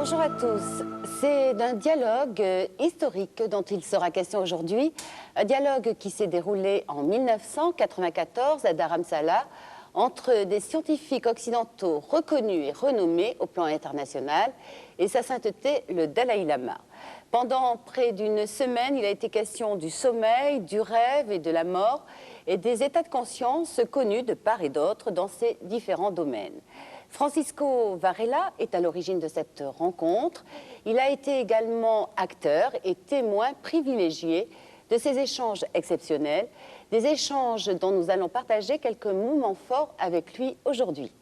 Bonjour à tous. C'est d'un dialogue historique dont il sera question aujourd'hui. Un dialogue qui s'est déroulé en 1994 à Dharamsala entre des scientifiques occidentaux reconnus et renommés au plan international et sa sainteté, le Dalai Lama. Pendant près d'une semaine, il a été question du sommeil, du rêve et de la mort et des états de conscience connus de part et d'autre dans ces différents domaines. Francisco Varela est à l'origine de cette rencontre. Il a été également acteur et témoin privilégié de ces échanges exceptionnels, des échanges dont nous allons partager quelques moments forts avec lui aujourd'hui.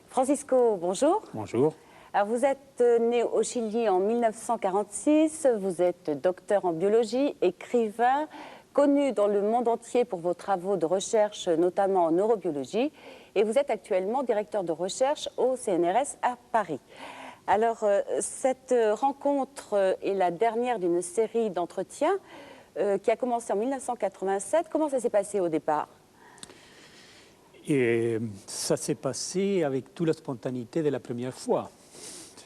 Francisco, bonjour. Bonjour. Alors, vous êtes né au Chili en 1946, vous êtes docteur en biologie, écrivain, connu dans le monde entier pour vos travaux de recherche, notamment en neurobiologie, et vous êtes actuellement directeur de recherche au CNRS à Paris. Alors, cette rencontre est la dernière d'une série d'entretiens qui a commencé en 1987. Comment ça s'est passé au départ ? Et ça s'est passé avec toute la spontanéité de la première fois.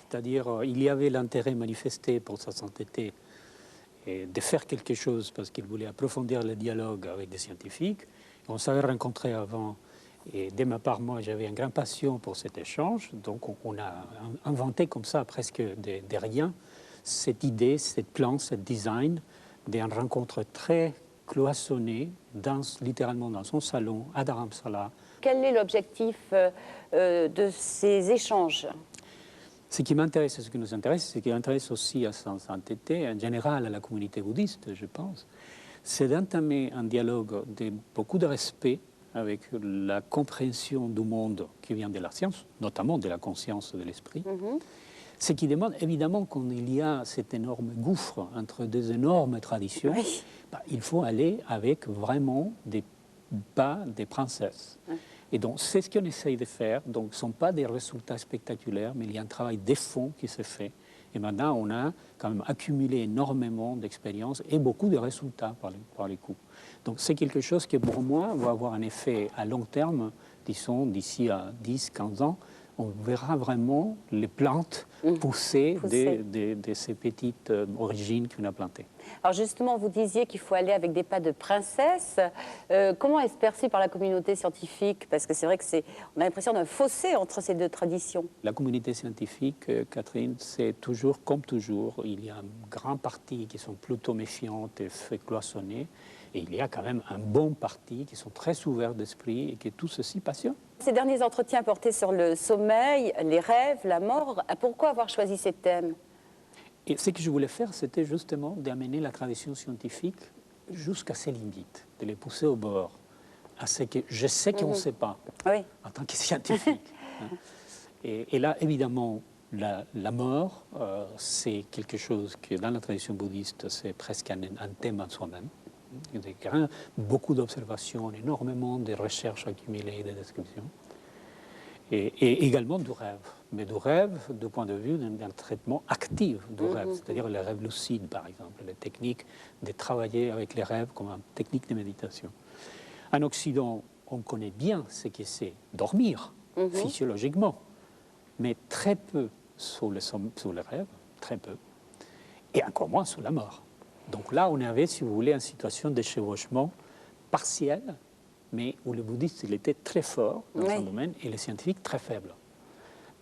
C'est-à-dire, il y avait l'intérêt manifesté pour sa sainteté et de faire quelque chose parce qu'il voulait approfondir le dialogue avec des scientifiques. On s'avait rencontrés avant et de ma part, moi, j'avais une grande passion pour cet échange. Donc, on a inventé comme ça, presque de rien, cette idée, cette plan, ce design d'une rencontre très cloisonnée, littéralement dans son salon, à Dharamsala. Quel est l'objectif de ces échanges ? Ce qui m'intéresse, ce qui nous intéresse, ce qui intéresse aussi à sa sainteté, en général à la communauté bouddhiste, je pense, c'est d'entamer un dialogue de beaucoup de respect avec la compréhension du monde qui vient de la science, notamment de la conscience de l'esprit. Ce qui demande évidemment qu'il y a cet énorme gouffre entre des énormes traditions, oui. Il faut aller avec vraiment des pas des princesses. Oui. Et donc, c'est ce qu'on essaye de faire. Donc, ce ne sont pas des résultats spectaculaires, mais il y a un travail de fond qui se fait. Et maintenant, on a quand même accumulé énormément d'expériences et beaucoup de résultats par les coups. Donc, c'est quelque chose qui, pour moi, va avoir un effet à long terme, disons, d'ici à 10, 15 ans. On verra vraiment les plantes pousser de ces petites origines qu'on a plantées. Alors justement, vous disiez qu'il faut aller avec des pas de princesse. Comment est-ce perçu par la communauté scientifique ? Parce que c'est vrai on a l'impression d'un fossé entre ces deux traditions. La communauté scientifique, Catherine, c'est toujours, comme toujours, il y a une grande partie qui sont plutôt méfiantes et cloisonnées. Et il y a quand même un bon parti qui sont très ouverts d'esprit et qui tout ceci passionne. Ces derniers entretiens portaient sur le sommeil, les rêves, la mort. Pourquoi avoir choisi ces thèmes ? Et ce que je voulais faire, c'était justement d'amener la tradition scientifique jusqu'à ses limites, de les pousser au bord, à ce que je sais qu'on ne sait pas, oui. en tant que scientifique. Et là, évidemment, la mort, c'est quelque chose que dans la tradition bouddhiste, c'est presque un thème en soi-même. Il y a beaucoup d'observations, énormément de recherches accumulées et de descriptions. Et également du rêve. Mais du rêve du point de vue d'un traitement actif du rêve, c'est-à-dire le rêve lucide, par exemple, les techniques de travailler avec les rêves comme une technique de méditation. En Occident, on connaît bien ce que c'est dormir physiologiquement, mais très peu sur le rêve, très peu, et encore moins sur la mort. Donc là, on avait, si vous voulez, une situation de chevauchement partiel, mais où le bouddhiste, il était très fort dans son domaine et les scientifiques très faibles.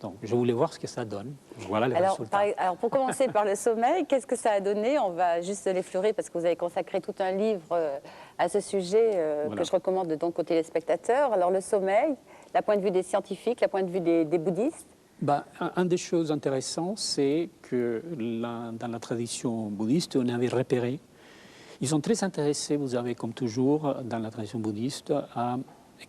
Donc, je voulais voir ce que ça donne. Voilà les résultats. Alors, pour commencer par le sommeil, qu'est-ce que ça a donné ? On va juste l'effleurer parce que vous avez consacré tout un livre à ce sujet que je recommande donc aux téléspectateurs. Alors, le sommeil, la point de vue des scientifiques, la point de vue des bouddhistes. Un des choses intéressantes, c'est que dans la tradition bouddhiste, on avait repéré. Ils sont très intéressés, vous avez comme toujours dans la tradition bouddhiste, à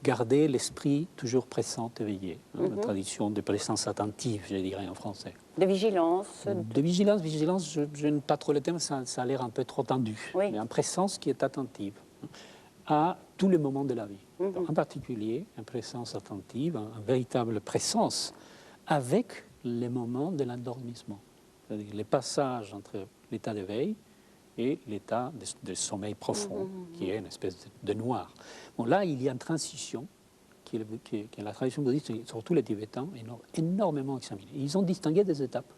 garder l'esprit toujours présent, éveillé. La tradition de présence attentive, je dirais en français. De vigilance. De vigilance, je n'aime pas trop le terme, ça a l'air un peu trop tendu. Oui. Mais une présence qui est attentive à tous les moments de la vie. Donc, en particulier, une présence attentive, une véritable présence avec les moments de l'endormissement. C'est-à-dire les passages entre l'état d'éveil et l'état de sommeil profond, qui est une espèce de noir. Bon, là, il y a une transition que la tradition bouddhiste, surtout les Tibétains, énormément examinée. Ils ont distingué des étapes.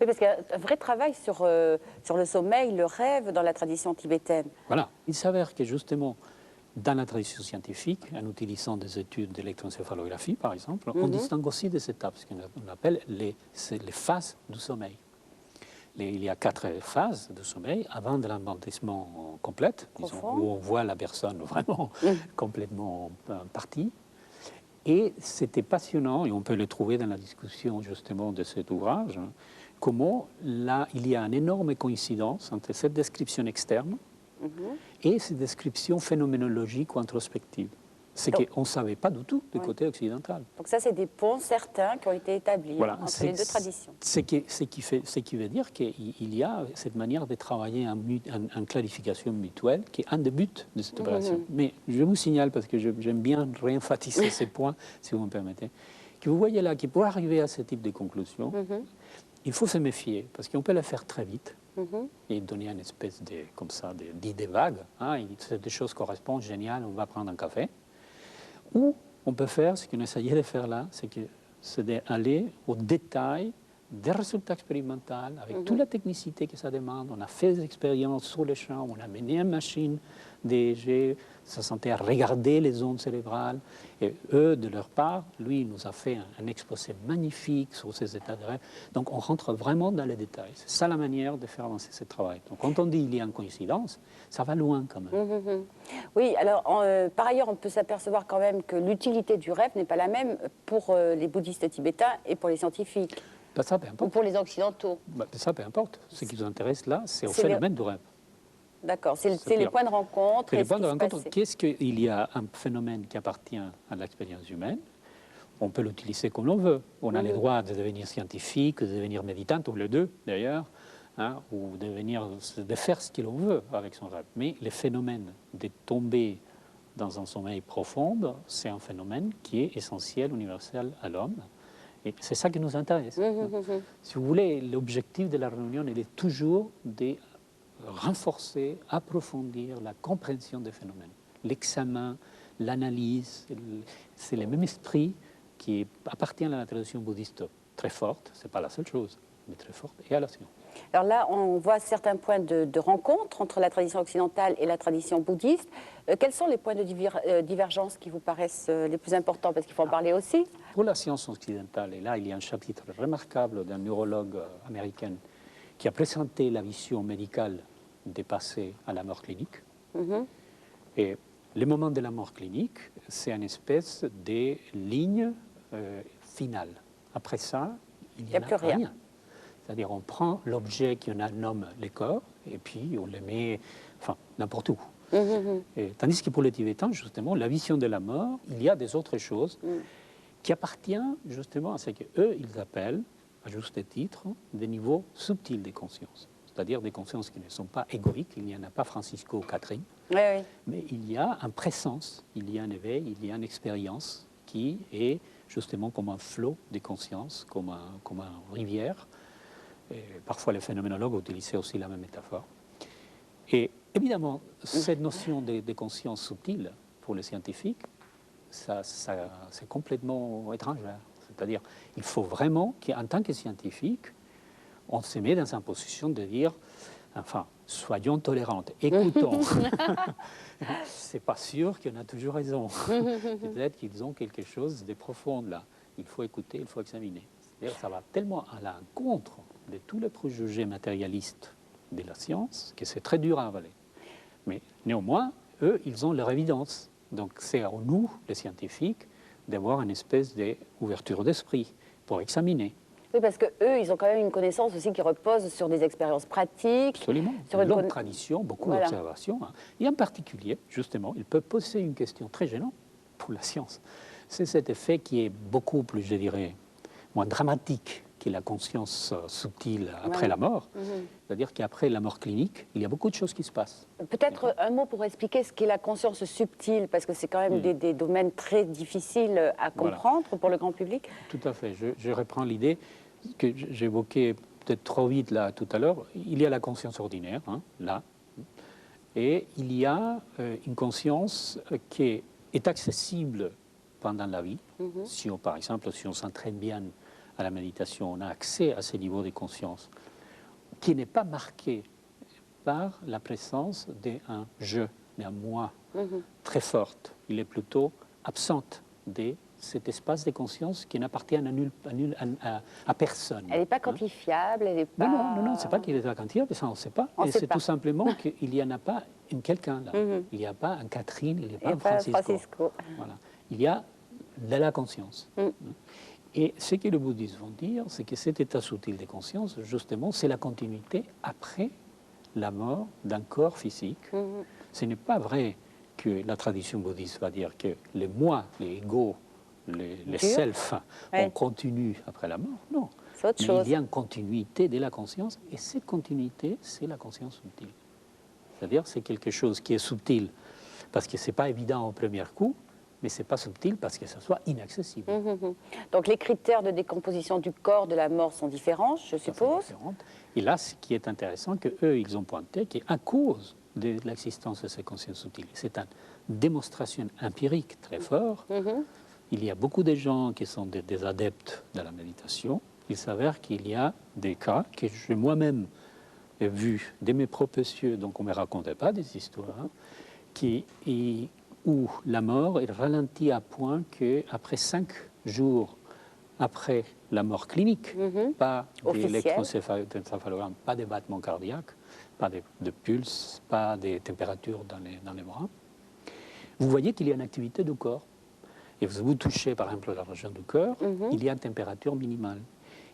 Oui, parce qu'il y a un vrai travail sur le sommeil, le rêve dans la tradition tibétaine. Voilà. Il s'avère que justement, dans la tradition scientifique, en utilisant des études d'électroencéphalographie, par exemple, on distingue aussi des étapes, ce qu'on appelle les phases du sommeil. Il y a 4 phases de sommeil avant de l'endormissement complet, disons, où on voit la personne vraiment complètement partie. Et c'était passionnant, et on peut le trouver dans la discussion justement de cet ouvrage, comment là, il y a une énorme coïncidence entre cette description externe et ces descriptions phénoménologiques ou introspectives. C'est qu'on ne savait pas du tout du côté occidental. Donc ça, c'est des ponts certains qui ont été établis entre les deux traditions. Ce qui veut dire qu'il y a cette manière de travailler en clarification mutuelle qui est un des buts de cette opération. Mais je vous signale, parce que j'aime bien réemphasiser ces points, si vous me permettez, que vous voyez là, que pour arriver à ce type de conclusion, il faut se méfier, parce qu'on peut le faire très vite. Et donner une espèce d'idée vague. Hein, des choses correspondent, génial, on va prendre un café. Ou on peut faire, ce qu'on essayait de faire là, c'est d'aller au détail des résultats expérimentaux, avec toute la technicité que ça demande. On a fait des expériences sur le champ, on a mené une machine DEG, ça sentait à regarder les ondes cérébrales. Et eux, de leur part, lui, il nous a fait un exposé magnifique sur ces états de rêve. Donc on rentre vraiment dans les détails. C'est ça la manière de faire avancer ce travail. Donc quand on dit qu'il y a une coïncidence, ça va loin quand même. Oui, alors par ailleurs, on peut s'apercevoir quand même que l'utilité du rêve n'est pas la même pour les bouddhistes tibétains et pour les scientifiques. Ben, ça, peu importe. Ou pour les occidentaux. Ben, ça, peu importe. Ce qui nous intéresse là, c'est au phénomène du rêve. D'accord, c'est les points de rencontre. C'est les points de rencontre. Qu'est-ce qu'il y a un phénomène qui appartient à l'expérience humaine? On peut l'utiliser comme l'on veut. On a le droit de devenir scientifique, de devenir méditant, ou les deux d'ailleurs, hein, ou de faire ce que l'on veut avec son rêve. Mais le phénomène de tomber dans un sommeil profond, c'est un phénomène qui est essentiel, universel à l'homme. Et c'est ça qui nous intéresse. Si vous voulez, l'objectif de la réunion, il est toujours de renforcer, approfondir la compréhension des phénomènes. L'examen, l'analyse, c'est le même esprit qui appartient à la tradition bouddhiste très forte, ce n'est pas la seule chose, mais très forte, et à la science. Alors là, on voit certains points de rencontre entre la tradition occidentale et la tradition bouddhiste. Quels sont les points de divergence qui vous paraissent les plus importants? Parce qu'il faut en parler aussi. Pour la science occidentale, et là, il y a un chapitre remarquable d'un neurologue américain qui a présenté la vision médicale des passés à la mort clinique. Et le moment de la mort clinique, c'est une espèce de ligne finale. Après ça, il n'y a plus rien. C'est-à-dire on prend l'objet qu'on nomme le corps et puis on le met n'importe où. Et, tandis que pour les Tibétains, justement, la vision de la mort, il y a des autres choses qui appartiennent justement à ce qu'eux, ils appellent, à juste titre, des niveaux subtils de conscience. C'est-à-dire des consciences qui ne sont pas égoïques, il n'y en a pas Francisco ou Catherine, mais il y a une présence, il y a un éveil, il y a une expérience qui est justement comme un flot de conscience, comme une rivière. Et parfois, les phénoménologues utilisaient aussi la même métaphore. Et évidemment, cette notion de conscience subtile, pour les scientifiques, c'est complètement étrangère. C'est-à-dire, il faut vraiment qu'en tant que scientifique, on se met dans une position de dire, enfin, soyons tolérants, écoutons. C'est pas sûr qu'on a toujours raison. Peut-être qu'ils ont quelque chose de profond là. Il faut écouter, il faut examiner. C'est-à-dire, ça va tellement à l'encontre de tous les préjugés matérialistes de la science que c'est très dur à avaler. Mais néanmoins, eux, ils ont leur évidence. Donc c'est à nous, les scientifiques, d'avoir une espèce d'ouverture d'esprit pour examiner. Oui, parce qu'eux, ils ont quand même une connaissance aussi qui repose sur des expériences pratiques. Absolument. Sur une longue tradition, beaucoup d'observations. Hein. Et en particulier, justement, ils peuvent poser une question très gênante pour la science. C'est cet effet qui est beaucoup plus, je dirais, moins dramatique que la conscience subtile après la mort. C'est-à-dire qu'après la mort clinique, il y a beaucoup de choses qui se passent. Peut-être un mot pour expliquer ce qu'est la conscience subtile, parce que c'est quand même des domaines très difficiles à comprendre pour le grand public. Tout à fait. Je reprends l'idée que j'évoquais peut-être trop vite là tout à l'heure. Il y a la conscience ordinaire, hein, là, et il y a une conscience qui est accessible pendant la vie. Si on, par exemple, si on s'entraîne bien à la méditation, on a accès à ce niveau de conscience qui n'est pas marqué par la présence d'un je, d'un moi très forte. Il est plutôt absente de cet espace de conscience qui n'appartient à personne. Elle n'est pas quantifiable, elle n'est pas... Non, c'est pas qu'il est pas quantifiable, ça on ne sait pas. On Et sait c'est pas. tout simplement qu'il n'y en a pas un quelqu'un là. Il n'y a pas un Catherine, il n'y a pas un Francisco. Voilà. Il y a de la conscience. Et ce que les bouddhistes vont dire, c'est que cet état subtil de conscience, justement, c'est la continuité après la mort d'un corps physique. Ce n'est pas vrai que la tradition bouddhiste va dire que les moi, les égos, les self, on continue après la mort. Non. C'est autre chose. Il y a une continuité de la conscience, et cette continuité, c'est la conscience subtile. C'est-à-dire, c'est quelque chose qui est subtil, parce que ce n'est pas évident au premier coup, mais ce n'est pas subtil parce que ça soit inaccessible. Donc les critères de décomposition du corps de la mort sont différents, je suppose. Et là, ce qui est intéressant, qu'eux, ils ont pointé qu'à cause de l'existence de ces consciences subtiles, c'est une démonstration empirique très forte. Il y a beaucoup de gens qui sont des adeptes de la méditation. Il s'avère qu'il y a des cas que j'ai moi-même vus de mes propres yeux, donc on ne me racontait pas des histoires, où la mort est ralentie à point qu'après 5 jours après la mort clinique, pas d'électroencéphalogramme, pas de battements cardiaques, pas de pulse, pas de température dans les bras, vous voyez qu'il y a une activité du corps. Et vous touchez par exemple la région du cœur, il y a une température minimale.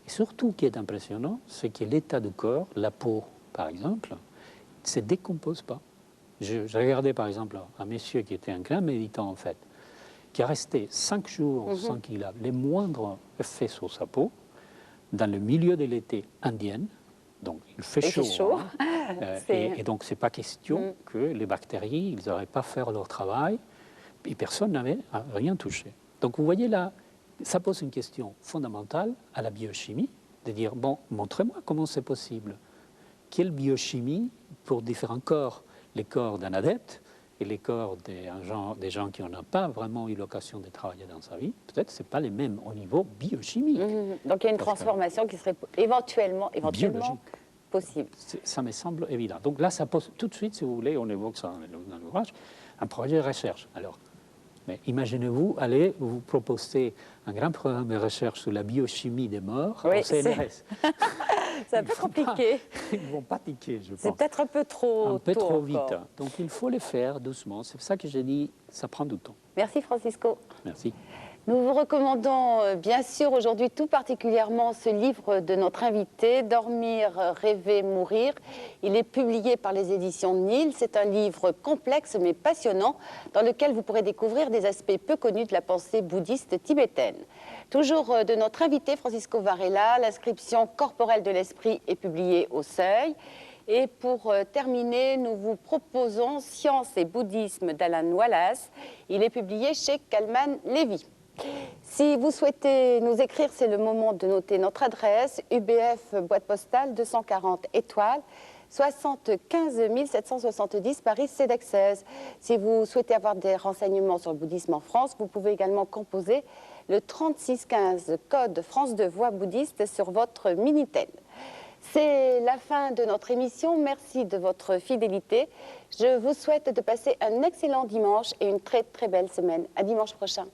Et surtout, ce qui est impressionnant, c'est que l'état du corps, la peau par exemple, ne se décompose pas. J'ai regardé par exemple un monsieur qui était un grand méditant en fait, qui a resté 5 jours sans qu'il ait les moindres effets sur sa peau, dans le milieu de l'été indien, donc il fait chaud. Et donc ce n'est pas question que les bactéries, ils n'auraient pas fait leur travail, et personne n'avait rien touché. Donc vous voyez là, ça pose une question fondamentale à la biochimie, de dire, bon, montrez-moi comment c'est possible. Quelle biochimie pour différents corps, les corps d'un adepte et les corps des gens qui n'ont pas vraiment eu l'occasion de travailler dans sa vie, peut-être ce n'est pas les mêmes au niveau biochimique. Donc il y a une transformation qui serait éventuellement possible. Ça me semble évident. Donc là, ça pose tout de suite, si vous voulez, on évoque ça dans l'ouvrage, un projet de recherche. Alors, mais imaginez-vous, allez vous proposer un grand programme de recherche sur la biochimie des morts au CNRS. C'est un peu compliqué. Ils ne vont pas tiquer, je pense. C'est peut-être un peu trop Un peu trop vite. Donc il faut le faire doucement. C'est pour ça que j'ai dit, ça prend du temps. Merci Francisco. Merci. Nous vous recommandons bien sûr aujourd'hui tout particulièrement ce livre de notre invité, Dormir, rêver, mourir. Il est publié par les éditions Nil. C'est un livre complexe mais passionnant dans lequel vous pourrez découvrir des aspects peu connus de la pensée bouddhiste tibétaine. Toujours de notre invité Francisco Varela, l'inscription corporelle de l'esprit est publiée au Seuil. Et pour terminer, nous vous proposons Science et bouddhisme d'Alan Wallace. Il est publié chez Kalman Levy. Si vous souhaitez nous écrire, c'est le moment de noter notre adresse, UBF boîte postale 240 étoiles, 75 770 Paris CEDEX 16. Si vous souhaitez avoir des renseignements sur le bouddhisme en France, vous pouvez également composer le 3615 code France de voix bouddhiste sur votre Minitel. C'est la fin de notre émission. Merci de votre fidélité. Je vous souhaite de passer un excellent dimanche et une très très belle semaine. À dimanche prochain.